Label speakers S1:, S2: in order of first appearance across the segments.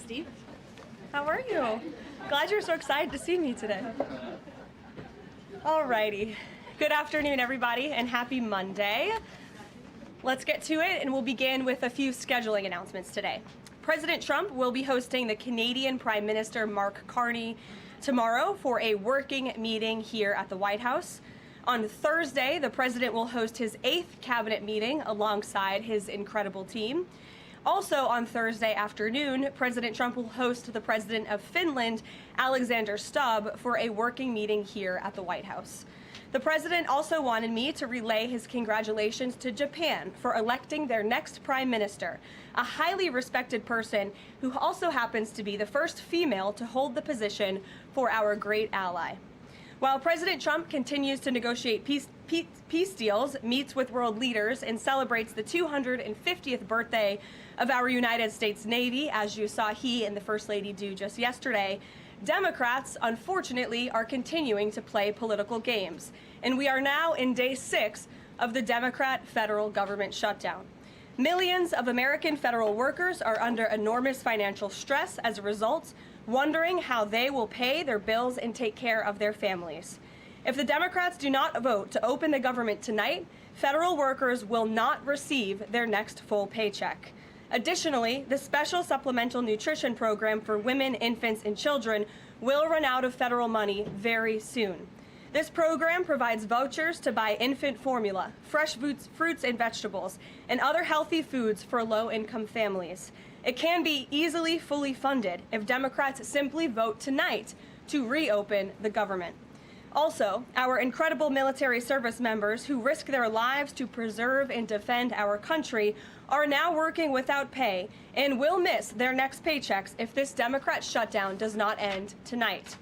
S1: Christy. How are you? Glad you're so excited to see me today. Alrighty. Good afternoon, everybody, and happy Monday. Let's get to it, and we'll begin with a few scheduling announcements today. President Trump will be hosting the Canadian Prime Minister Mark Carney tomorrow for a working meeting here at the White House. On Thursday, the president will host his 8th cabinet meeting alongside his incredible team. Also on Thursday afternoon, President Trump will host the president of Finland, Alexander Stubb, for a working meeting here at the White House. The president also wanted me to relay his congratulations to Japan for electing their next prime minister, a highly respected person who also happens to be the first female to hold the position for our great ally. While President Trump continues to negotiate peace deals, meets with world leaders, and celebrates the 250th birthday of our United States Navy, as you saw he and the First Lady do just yesterday, Democrats, unfortunately, are continuing to play political games. And we are now in day 6 of the Democrat federal government shutdown. Millions of American federal workers are under enormous financial stress as a result, wondering how they will pay their bills and take care of their families. If the Democrats do not vote to open the government tonight, federal workers will not receive their next full paycheck. Additionally, the special supplemental nutrition program for women, infants, and children will run out of federal money very soon. This program provides vouchers to buy infant formula, fresh fruits and vegetables, and other healthy foods for low-income families. It can be easily fully funded if Democrats simply vote tonight to reopen the government. Also, our incredible military service members who risk their lives to preserve and defend our country are now working without pay and will miss their next paychecks if this Democrat shutdown does not end tonight.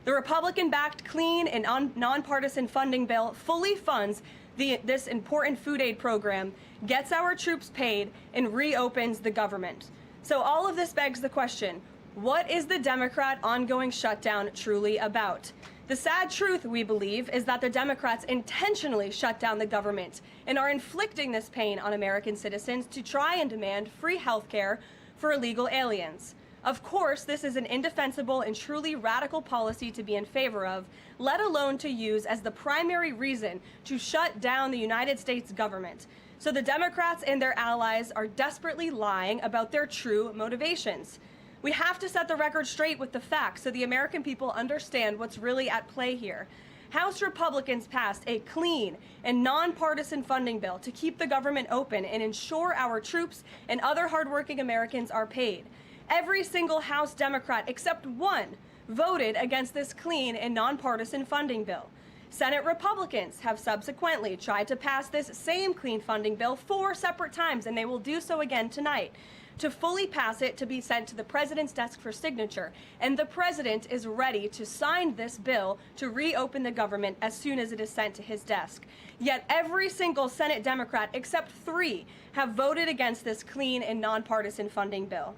S1: The Republican-backed clean and nonpartisan funding bill fully funds this important food aid program, gets our troops paid, and reopens the government. So all of this begs the question, what is the Democrat ongoing shutdown truly about? The sad truth, we believe, is that the Democrats intentionally shut down the government and are inflicting this pain on American citizens to try and demand free health care for illegal aliens. Of course, this is an indefensible and truly radical policy to be in favor of, let alone to use as the primary reason to shut down the United States government. So the Democrats and their allies are desperately lying about their true motivations. We have to set the record straight with the facts so the American people understand what's really at play here. House Republicans passed a clean and nonpartisan funding bill to keep the government open and ensure our troops and other hardworking Americans are paid. Every single House Democrat except one voted against this clean and nonpartisan funding bill. Senate Republicans have subsequently tried to pass this same clean funding bill 4 separate times, and they will do so again tonight, to fully pass it to be sent to the president's desk for signature. And the president is ready to sign this bill to reopen the government as soon as it is sent to his desk. Yet every single Senate Democrat except 3 have voted against this clean and nonpartisan funding bill.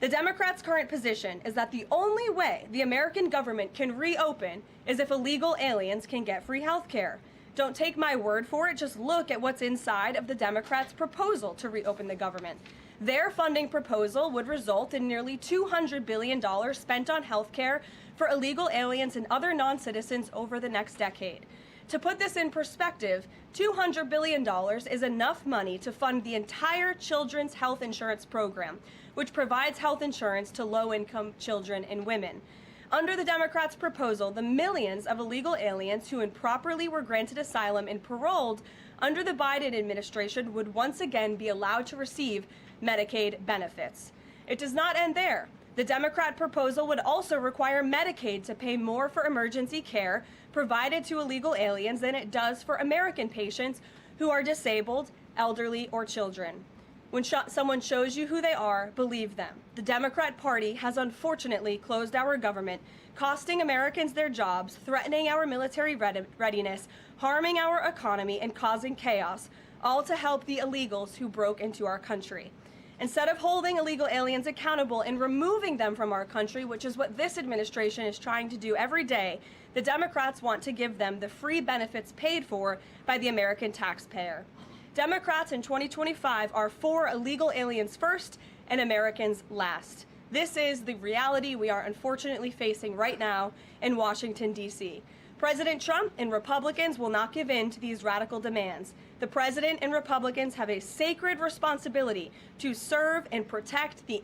S1: The Democrats' current position is that the only way the American government can reopen is if illegal aliens can get free health care. Don't take my word for it, just look at what's inside of the Democrats' proposal to reopen the government. Their funding proposal would result in nearly $200 billion spent on health care for illegal aliens and other non-citizens over the next decade. To put this in perspective, $200 billion is enough money to fund the entire children's health insurance program, which provides health insurance to low-income children and women. Under the Democrats' proposal, the millions of illegal aliens who improperly were granted asylum and paroled under the Biden administration would once again be allowed to receive Medicaid benefits. It does not end there. The Democrat proposal would also require Medicaid to pay more for emergency care provided to illegal aliens than it does for American patients who are disabled, elderly, or children. When someone shows you who they are, believe them. The Democrat Party has unfortunately closed our government, costing Americans their jobs, threatening our military readiness, harming our economy, and causing chaos, all to help the illegals who broke into our country. Instead of holding illegal aliens accountable and removing them from our country, which is what this administration is trying to do every day, the Democrats want to give them the free benefits paid for by the American taxpayer. Democrats in 2025 are for illegal aliens first and Americans last. This is the reality we are unfortunately facing right now in Washington, D.C. President Trump and Republicans will not give in to these radical demands. The president and Republicans have a sacred responsibility to serve and protect the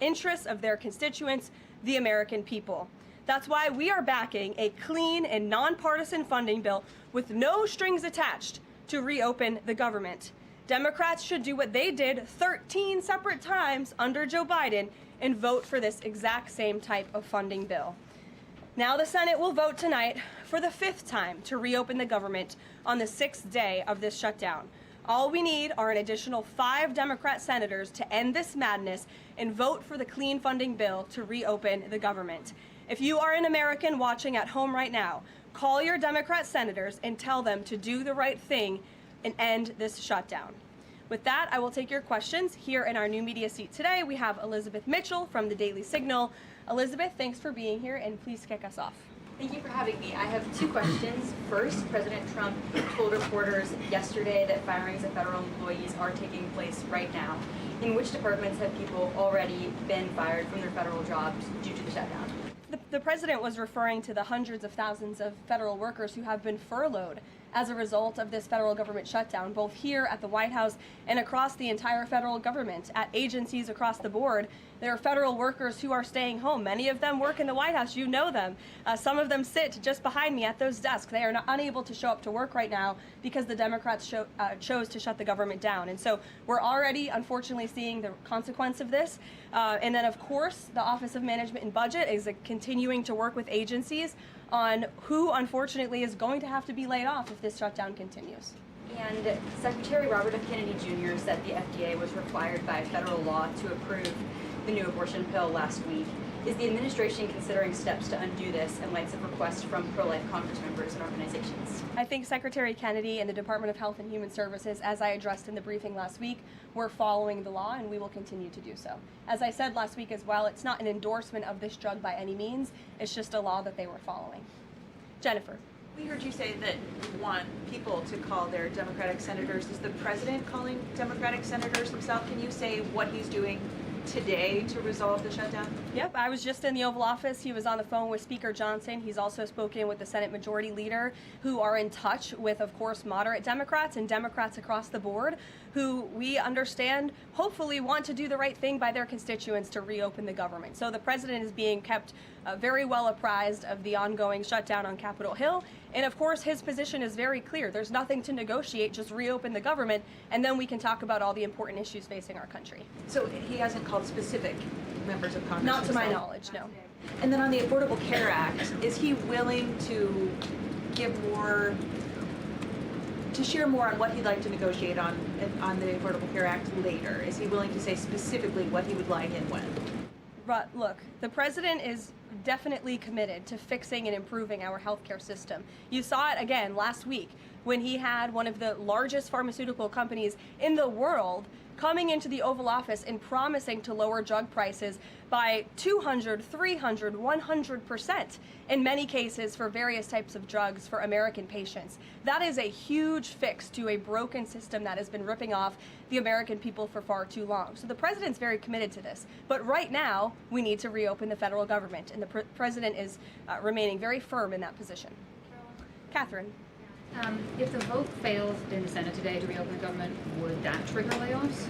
S1: interests of their constituents, the American people. That's why we are backing a clean and nonpartisan funding bill with no strings attached to reopen the government. Democrats should do what they did 13 separate times under Joe Biden and vote for this exact same type of funding bill. Now the Senate will vote tonight for the 5th time to reopen the government on the 6th day of this shutdown. All we need are an additional 5 Democrat senators to end this madness and vote for the clean funding bill to reopen the government. If you are an American watching at home right now, call your Democrat senators and tell them to do the right thing and end this shutdown. With that, I will take your questions. Here in our new media seat today, we have Elizabeth Mitchell from the Daily Signal. Elizabeth, thanks for being here, and please kick us off.
S2: Thank you for having me. I have 2 questions. First, President Trump told reporters yesterday that firings of federal employees are taking place right now. In which departments have people already been fired from their federal jobs due to the shutdown?
S1: The president was referring to the hundreds of thousands of federal workers who have been furloughed as a result of this federal government shutdown, both here at the White House and across the entire federal government, at agencies across the board. There are federal workers who are staying home. Many of them work in the White House. You know them. Some of them sit just behind me at those desks. They are unable to show up to work right now because the Democrats chose to shut the government down. And so we're already, unfortunately, seeing the consequence of this. And then, of course, the Office of Management and Budget is continuing to work with agencies on who, unfortunately, is going to have to be laid off if this shutdown continues.
S2: And Secretary Robert F. Kennedy Jr. said the FDA was required by federal law to approve the new abortion pill last week. Is the administration considering steps to undo this in light of requests from pro-life Congress members and organizations?
S1: I think Secretary Kennedy and the Department of Health and Human Services, as I addressed in the briefing last week, were following the law, and we will continue to do so. As I said last week as well, it's not an endorsement of this drug by any means. It's just a law that they were following. Jennifer.
S3: We heard you say that you want people to call their Democratic senators. Is the president calling Democratic senators himself? Can you say what he's doing today to resolve the shutdown?
S1: Yep, I was just in the Oval Office. He was on the phone with Speaker Johnson. He's also spoken with the Senate Majority Leader, who are in touch with, of course, moderate Democrats and Democrats across the board, who we understand hopefully want to do the right thing by their constituents to reopen the government. So the president is being kept very well apprised of the ongoing shutdown on Capitol Hill. And of course, his position is very clear. There's nothing to negotiate, just reopen the government, and then we can talk about all the important issues facing our country.
S3: So he hasn't called specific members of Congress?
S1: Not to my knowledge, no.
S3: And then on the Affordable Care Act, is he willing to give more, to share more on what he'd like to negotiate on the Affordable Care Act later? Is he willing to say specifically what he would like and when?
S1: Look, the president is definitely committed to fixing and improving our healthcare system. You saw it again last week when he had one of the largest pharmaceutical companies in the world coming into the Oval Office and promising to lower drug prices by 200, 300, 100% in many cases for various types of drugs for American patients. That is a huge fix to a broken system that has been ripping off the American people for far too long. So the president's very committed to this. But right now, we need to reopen the federal government, and the president is remaining very firm in that position. Catherine.
S4: If the vote fails in the Senate today to reopen the government, would that trigger layoffs?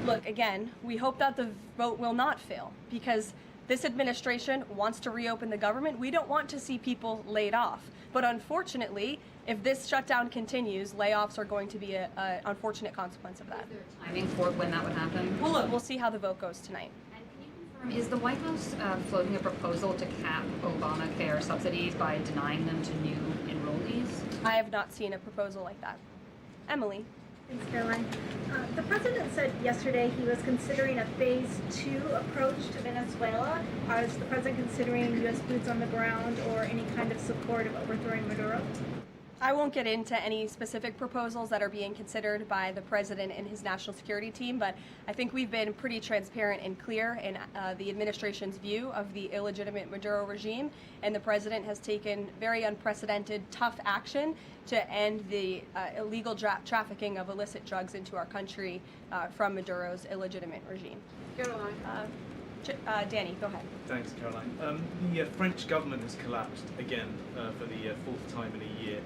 S1: Look, again, we hope that the vote will not fail because this administration wants to reopen the government. We don't want to see people laid off. But unfortunately, if this shutdown continues, layoffs are going to be an unfortunate consequence of that.
S4: Is there a timing for when that would happen?
S1: Well, look, we'll see how the vote goes tonight.
S4: And can you confirm, is the White House floating a proposal to cap Obamacare subsidies by denying them to new enrollees?
S1: I have not seen a proposal like that. Emily.
S5: Thanks, Karoline. The president said yesterday he was considering a phase 2 approach to Venezuela. Is the president considering U.S. boots on the ground or any kind of support of overthrowing Maduro?
S1: I won't get into any specific proposals that are being considered by the president and his national security team, but I think we've been pretty transparent and clear in the administration's view of the illegitimate Maduro regime, and the president has taken very unprecedented, tough action to end the illegal trafficking of illicit drugs into our country from Maduro's illegitimate regime. Danny, go ahead.
S6: Thanks, Caroline. The French government has collapsed again for the fourth time in a year.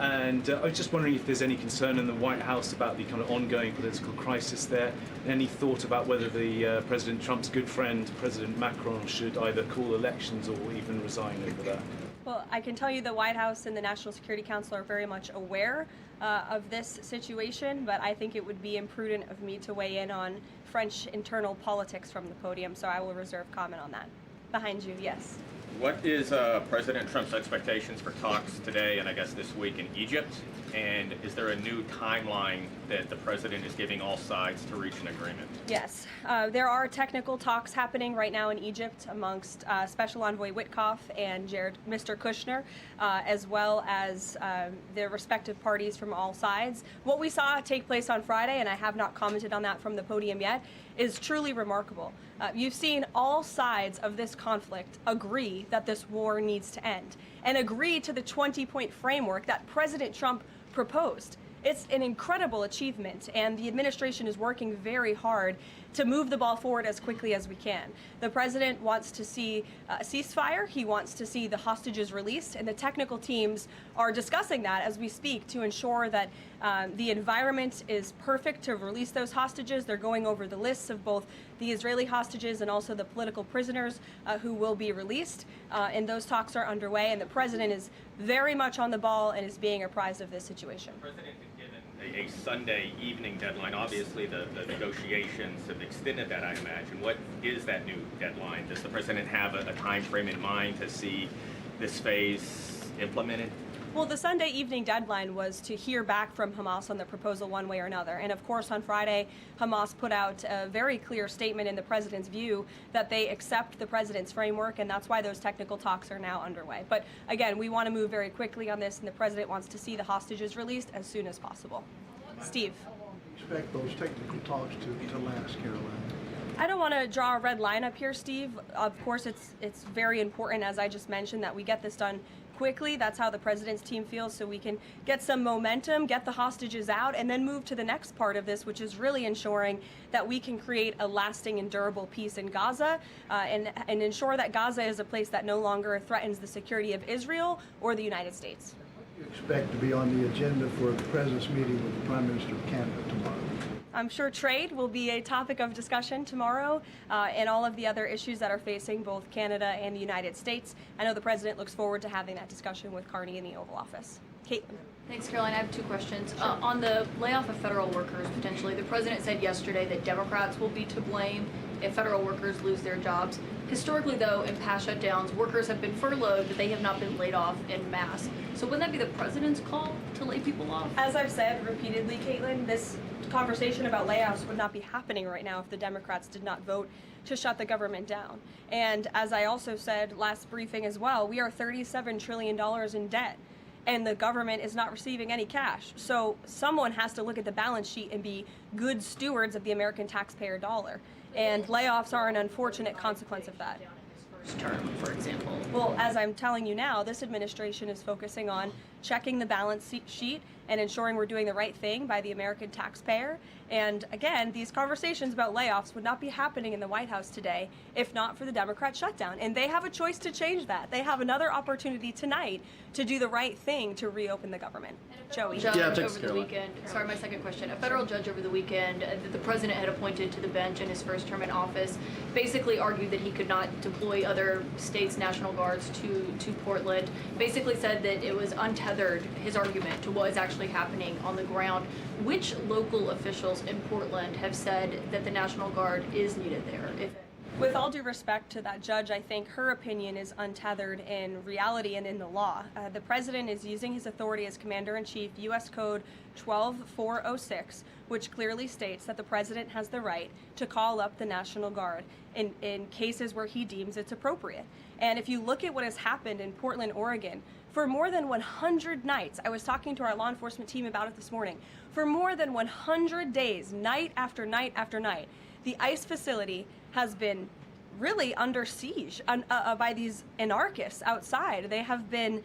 S6: And I was just wondering if there's any concern in the White House about the kind of ongoing political crisis there, and any thought about whether the President Trump's good friend, President Macron, should either call elections or even resign over that.
S1: Well, I can tell you the White House and the National Security Council are very much aware of this situation, but I think it would be imprudent of me to weigh in on French internal politics from the podium, so I will reserve comment on that. Behind you, yes.
S7: What is President Trump's expectations for talks today and I guess this week in Egypt? And is there a new timeline that the president is giving all sides to reach an agreement?
S1: Yes, there are technical talks happening right now in Egypt amongst Special Envoy Witkoff and Mr. Kushner, as well as the respective parties from all sides. What we saw take place on Friday, and I have not commented on that from the podium yet, is truly remarkable. You've seen all sides of this conflict agree that this war needs to end and agree to the 20-point framework that President Trump proposed. It's an incredible achievement, and the administration is working very hard to move the ball forward as quickly as we can. The president wants to see a ceasefire. He wants to see the hostages released, and the technical teams are discussing that as we speak to ensure that the environment is perfect to release those hostages. They're going over the lists of both the Israeli hostages and also the political prisoners who will be released, and those talks are underway, and the president is very much on the ball and is being apprised of this situation.
S7: The president had given a Sunday evening deadline. Obviously, the negotiations have extended that, I imagine. What is that new deadline? Does the president have a time frame in mind to see this phase implemented?
S1: Well, the Sunday evening deadline was to hear back from Hamas on the proposal one way or another. And of course, on Friday, Hamas put out a very clear statement in the president's view that they accept the president's framework, and that's why those technical talks are now underway. But again, we want to move very quickly on this, and the president wants to see the hostages released as soon as possible. Steve.
S8: Expect those technical talks to last, Caroline?
S1: I don't want to draw a red line up here, Steve. Of course, it's very important, as I just mentioned, that we get this done quickly. That's how the president's team feels, so we can get some momentum, get the hostages out, and then move to the next part of this, which is really ensuring that we can create a lasting and durable peace in Gaza, and ensure that Gaza is a place that no longer threatens the security of Israel or the United States.
S8: What do you expect to be on the agenda for the president's meeting with the Prime Minister of Canada tomorrow?
S1: I'm sure trade will be a topic of discussion tomorrow, and all of the other issues that are facing both Canada and the United States. I know the president looks forward to having that discussion with Carney in the Oval Office. Caitlin.
S2: Thanks, Caroline. I have two questions. On the layoff of federal workers, potentially, the president said yesterday that Democrats will be to blame if federal workers lose their jobs. Historically, though, in past shutdowns, workers have been furloughed, but they have not been laid off en masse. So wouldn't that be the president's call to lay people off?
S1: As I've said repeatedly, Caitlin, this conversation about layoffs would not be happening right now if the Democrats did not vote to shut the government down. And as I also said last briefing as well, we are $37 trillion in debt, and the government is not receiving any cash. So someone has to look at the balance sheet and be good stewards of the American taxpayer dollar. And layoffs are an unfortunate consequence of that.
S2: First term, for example.
S1: Well, as I'm telling you now, this administration is focusing on checking the balance sheet and ensuring we're doing the right thing by the American taxpayer. And again, these conversations about layoffs would not be happening in the White House today if not for the Democrat shutdown. And they have a choice to change that. They have another opportunity tonight to do the right thing to reopen the government. Joey.
S2: Judge over the weekend. Sorry, my second question. A federal judge over the weekend that the president had appointed to the bench in his first term in office basically argued that he could not deploy other states' National Guards to Portland. Basically said that it was untethered, his argument, to what is actually happening on the ground. Which local officials in Portland have said that the National Guard is needed there?
S1: With all due respect to that judge, I think her opinion is untethered in reality and in the law. The president is using his authority as Commander-in-Chief, U.S. Code 12406, which clearly states that the president has the right to call up the National Guard in cases where he deems it's appropriate. And if you look at what has happened in Portland, Oregon, for more than 100 nights, I was talking to our law enforcement team about it this morning, for more than 100 days, night after night after night, the ICE facility has been really under siege by these anarchists outside. They have been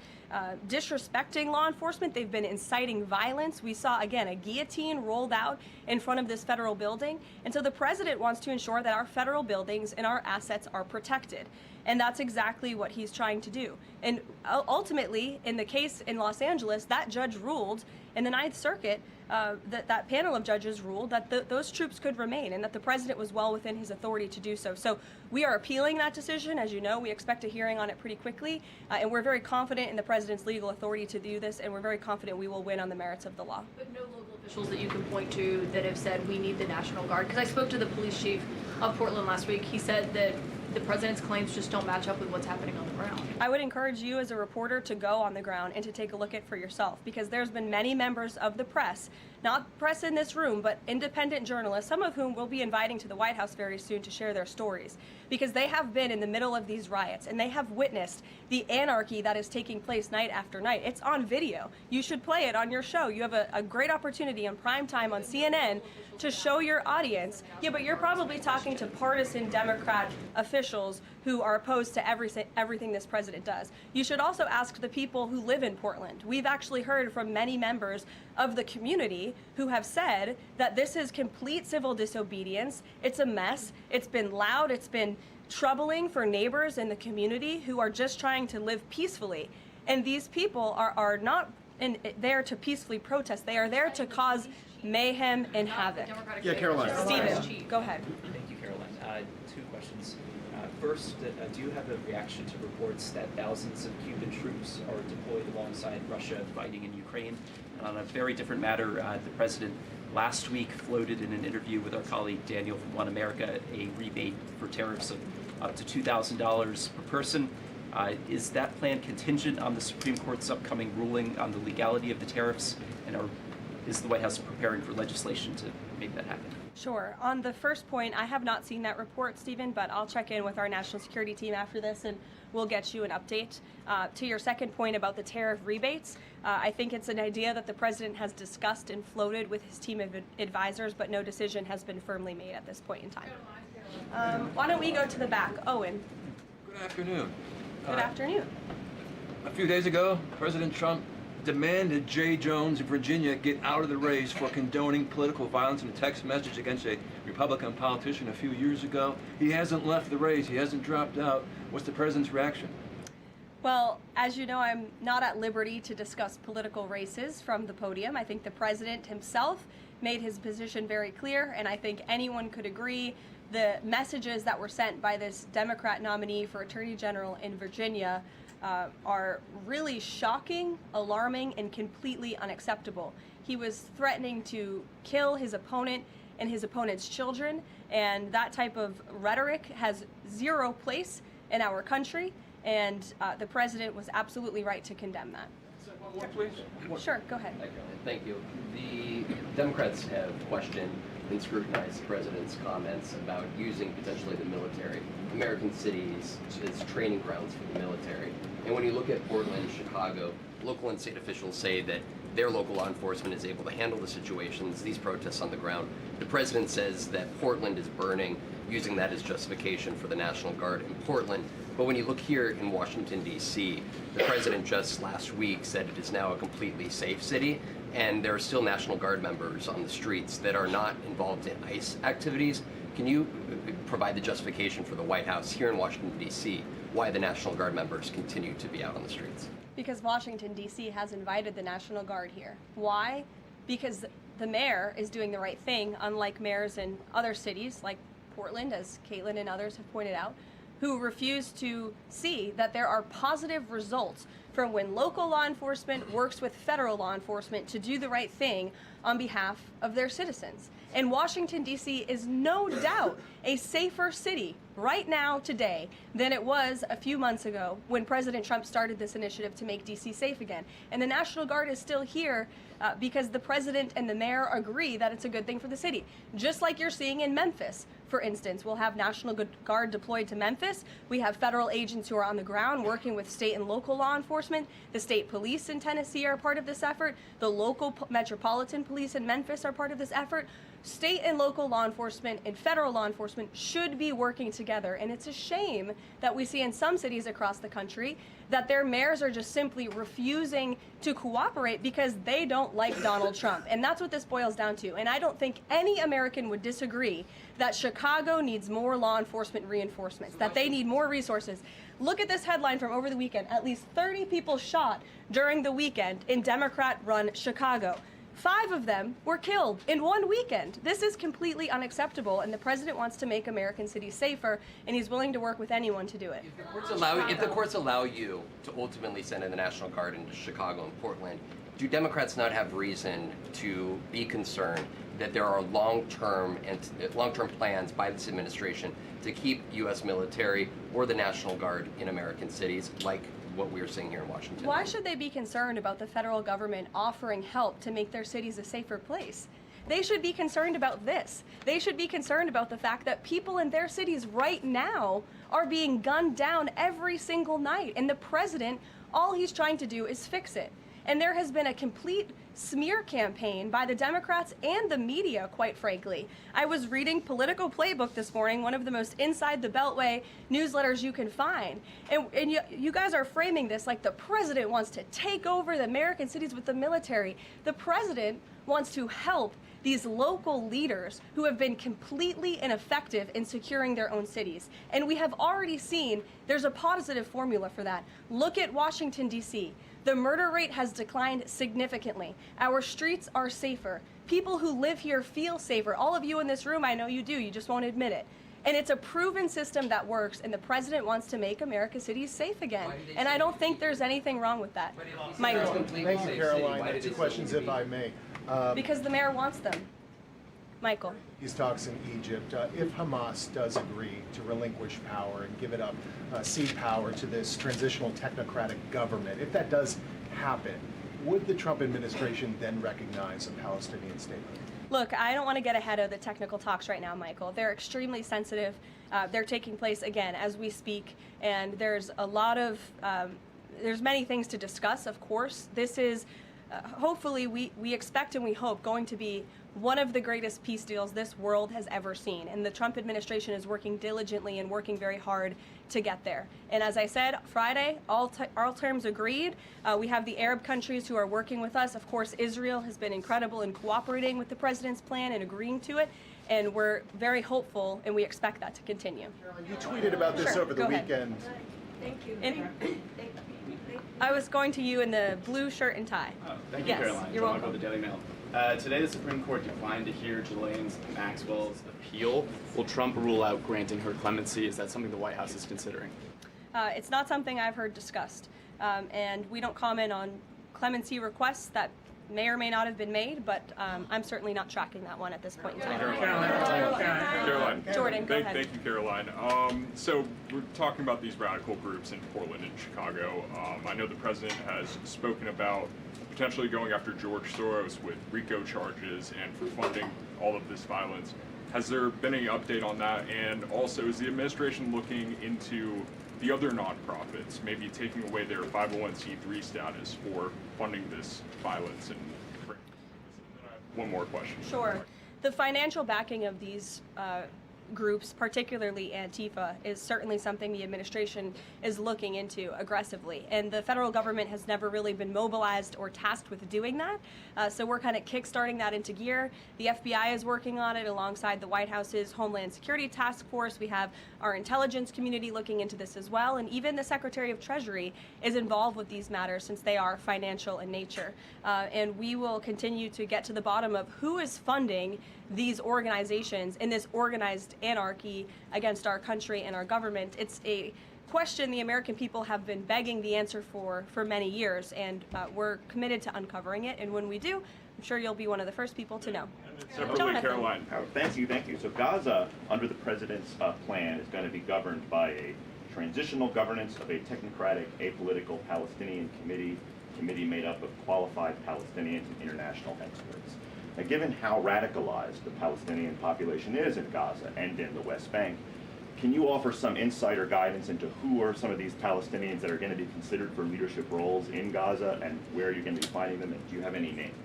S1: disrespecting law enforcement. They've been inciting violence. We saw, again, a guillotine rolled out in front of this federal building. And so the president wants to ensure that our federal buildings and our assets are protected. And that's exactly what he's trying to do. And ultimately, in the case in Los Angeles, that judge ruled in the Ninth Circuit, that panel of judges ruled that those troops could remain and that the president was well within his authority to do so. So we are appealing that decision. As you know, we expect a hearing on it pretty quickly, and we're very confident in the president's legal authority to do this, and we're very confident we will win on the merits of the law.
S9: But no local officials that you can point to that have said we need the National Guard? Because I spoke to the police chief of Portland last week. He said that the president's claims just don't match up with what's happening on the ground.
S1: I would encourage you as a reporter to go on the ground and to take a look at it for yourself, because there's been many members of the press, not press in this room, but independent journalists, some of whom we'll be inviting to the White House very soon to share their stories, because they have been in the middle of these riots and they have witnessed the anarchy that is taking place night after night. It's on video. You should play it on your show. You have a great opportunity on prime time on CNN to show your audience. Yeah, but you're probably talking to partisan Democrat officials who are opposed to everything this president does. You should also ask the people who live in Portland. We've actually heard from many members of the community who have said that this is complete civil disobedience. It's a mess. It's been loud. It's been troubling for neighbors in the community who are just trying to live peacefully. And these people are not there to peacefully protest. They are there to cause mayhem and havoc.
S10: Yeah, Karoline.
S1: Stephen, go ahead.
S10: Thank you, Karoline. Two questions. First, do you have a reaction to reports that thousands of Cuban troops are deployed alongside Russia fighting in Ukraine? And on a very different matter, the president last week floated in an interview with our colleague Daniel from One America a rebate for tariffs of up to $2,000 per person. Is that plan contingent on the Supreme Court's upcoming ruling on the legality of the tariffs? And is the White House preparing for legislation to make that happen?
S1: Sure. On the first point, I have not seen that report, Stephen, but I'll check in with our national security team after this and we'll get you an update. To your second point about the tariff rebates, I think it's an idea that the president has discussed and floated with his team of advisors, but no decision has been firmly made at this point in time. Why don't we go to the back? Owen.
S11: Good afternoon.
S1: Good afternoon.
S11: A few days ago, President Trump demanded Jay Jones of Virginia get out of the race for condoning political violence in a text message against a Republican politician a few years ago. He hasn't left the race. He hasn't dropped out. What's the president's reaction?
S1: Well, as you know, I'm not at liberty to discuss political races from the podium. I think the president himself made his position very clear, and I think anyone could agree the messages that were sent by this Democrat nominee for Attorney General in Virginia are really shocking, alarming, and completely unacceptable. He was threatening to kill his opponent and his opponent's children, and that type of rhetoric has zero place in our country, and the president was absolutely right to condemn that.
S11: One more, please.
S1: Sure, go ahead.
S12: Thank you. The Democrats have questioned and scrutinized the president's comments about using potentially the military, American cities, as training grounds for the military. And when you look at Portland, Chicago, local and state officials say that their local law enforcement is able to handle the situations, these protests on the ground. The president says that Portland is burning, using that as justification for the National Guard in Portland. But when you look here in Washington, D.C., the president just last week said it is now a completely safe city, and there are still National Guard members on the streets that are not involved in ICE activities. Can you provide the justification for the White House here in Washington, D.C., why the National Guard members continue to be out on the streets?
S1: Because Washington, D.C. has invited the National Guard here. Why? Because the mayor is doing the right thing, unlike mayors in other cities like Portland, as Caitlin and others have pointed out, who refuse to see that there are positive results from when local law enforcement works with federal law enforcement to do the right thing on behalf of their citizens. And Washington, D.C. is no doubt a safer city right now today than it was a few months ago when President Trump started this initiative to make D.C. safe again. And the National Guard is still here because the president and the mayor agree that it's a good thing for the city. Just like you're seeing in Memphis, for instance. We'll have National Guard deployed to Memphis. We have federal agents who are on the ground working with state and local law enforcement. The state police in Tennessee are part of this effort. The local metropolitan police in Memphis are part of this effort. State and local law enforcement and federal law enforcement should be working together. And it's a shame that we see in some cities across the country that their mayors are just simply refusing to cooperate because they don't like Donald Trump. And that's what this boils down to. And I don't think any American would disagree that Chicago needs more law enforcement reinforcements, that they need more resources. Look at this headline from over the weekend. At least 30 people shot during the weekend in Democrat-run Chicago. 5 of them were killed in one weekend. This is completely unacceptable, and the president wants to make American cities safer, and he's willing to work with anyone to do it.
S12: If the courts allow you to ultimately send in the National Guard into Chicago and Portland, do Democrats not have reason to be concerned that there are long-term plans by this administration to keep U.S. military or the National Guard in American cities, like what we're seeing here in Washington?
S1: Why should they be concerned about the federal government offering help to make their cities a safer place? They should be concerned about this. They should be concerned about the fact that people in their cities right now are being gunned down every single night. And the president, all he's trying to do is fix it. And there has been a complete smear campaign by the Democrats and the media, quite frankly. I was reading Political Playbook this morning, one of the most inside the Beltway newsletters you can find. And you guys are framing this like the president wants to take over the American cities with the military. The president wants to help these local leaders who have been completely ineffective in securing their own cities. And we have already seen there's a positive formula for that. Look at Washington, D.C. The murder rate has declined significantly. Our streets are safer. People who live here feel safer. All of you in this room, I know you do, you just won't admit it. And it's a proven system that works, and the president wants to make America's cities safe again. And I don't think there's anything wrong with that. Michael.
S8: Thank you, Caroline. 2 questions, if I may.
S1: Because the mayor wants them. Michael.
S8: These talks in Egypt, if Hamas does agree to relinquish power and give it up, cede power to this transitional technocratic government, if that does happen, would the Trump administration then recognize a Palestinian state?
S1: Look, I don't want to get ahead of the technical talks right now, Michael. They're extremely sensitive. They're taking place, again, as we speak, and there's a lot of, there's many things to discuss, of course. This is, hopefully, we expect and we hope going to be one of the greatest peace deals this world has ever seen. And the Trump administration is working diligently and working very hard to get there. And as I said, Friday, all terms agreed. We have the Arab countries who are working with us. Of course, Israel has been incredible in cooperating with the president's plan and agreeing to it. And we're very hopeful, and we expect that to continue.
S8: Caroline, you tweeted about this over the weekend.
S5: Thank you.
S1: I was going to you in the blue shirt and tie.
S13: Thank you,
S1: Yes,
S13: Caroline.
S1: you're welcome.
S13: The Daily Mail. Today, the Supreme Court declined to hear Ghislaine Maxwell's appeal. Will Trump rule out granting her clemency? Is that something the White House is considering?
S1: It's not something I've heard discussed. And we don't comment on clemency requests that may or may not have been made, but I'm certainly not tracking that one at this point in time.
S14: Caroline.
S1: Jordan, go ahead.
S14: Thank you, Caroline. So we're talking about these radical groups in Portland and Chicago. I know the president has spoken about potentially going after George Soros with RICO charges and for funding all of this violence. Has there been any update on that? And also, is the administration looking into the other nonprofits, maybe taking away their 501c3 status for funding this violence? And then I have one more question.
S1: Sure. The financial backing of these groups, particularly Antifa, is certainly something the administration is looking into aggressively. And the federal government has never really been mobilized or tasked with doing that. So we're kind of kickstarting that into gear. The FBI is working on it alongside the White House's Homeland Security Task Force. We have our intelligence community looking into this as well. And even the Secretary of Treasury is involved with these matters since they are financial in nature. And we will continue to get to the bottom of who is funding these organizations in this organized anarchy against our country and our government. It's a question the American people have been begging the answer for many years, and we're committed to uncovering it. And when we do, I'm sure you'll be one of the first people to know.
S14: Separately, Caroline.
S15: Thank you. So Gaza, under the president's plan, is going to be governed by a transitional governance of a technocratic, apolitical Palestinian committee made up of qualified Palestinians and international experts. Now, given how radicalized the Palestinian population is in Gaza and in the West Bank, can you offer some insight or guidance into who are some of these Palestinians that are going to be considered for leadership roles in Gaza and where you're going to be finding them? And do you have any names?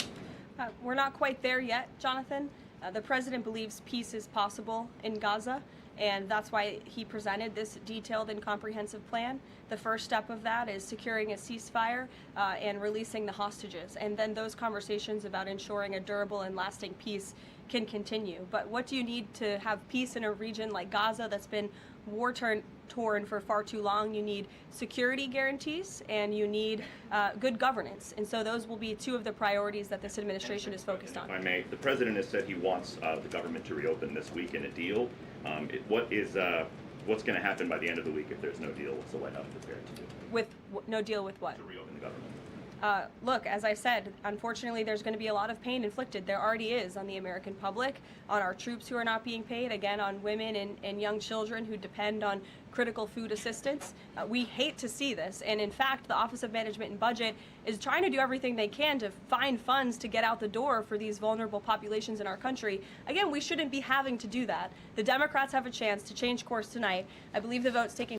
S1: We're not quite there yet, Jonathan. The president believes peace is possible in Gaza, and that's why he presented this detailed and comprehensive plan. The first step of that is securing a ceasefire and releasing the hostages, and then those conversations about ensuring a durable and lasting peace can continue. But what do you need to have peace in a region like Gaza that's been war-torn for far too long? You need security guarantees, and you need good governance. And so those will be two of the priorities that this administration is focused on.
S15: If I may, the president has said he wants the government to reopen this week in a deal. What's going to happen by the end of the week if there's no deal? What's the White House prepared to do?
S1: With no deal with what?
S15: To reopen the government.
S1: Look, as I said, unfortunately, there's going to be a lot of pain inflicted. There already is on the American public, on our troops who are not being paid, again, on women and young children who depend on critical food assistance. We hate to see this. And in fact, the Office of Management and Budget is trying to do everything they can to find funds to get out the door for these vulnerable populations in our country. Again, we shouldn't be having to do that. The Democrats have a chance to change course tonight. I believe the vote's taking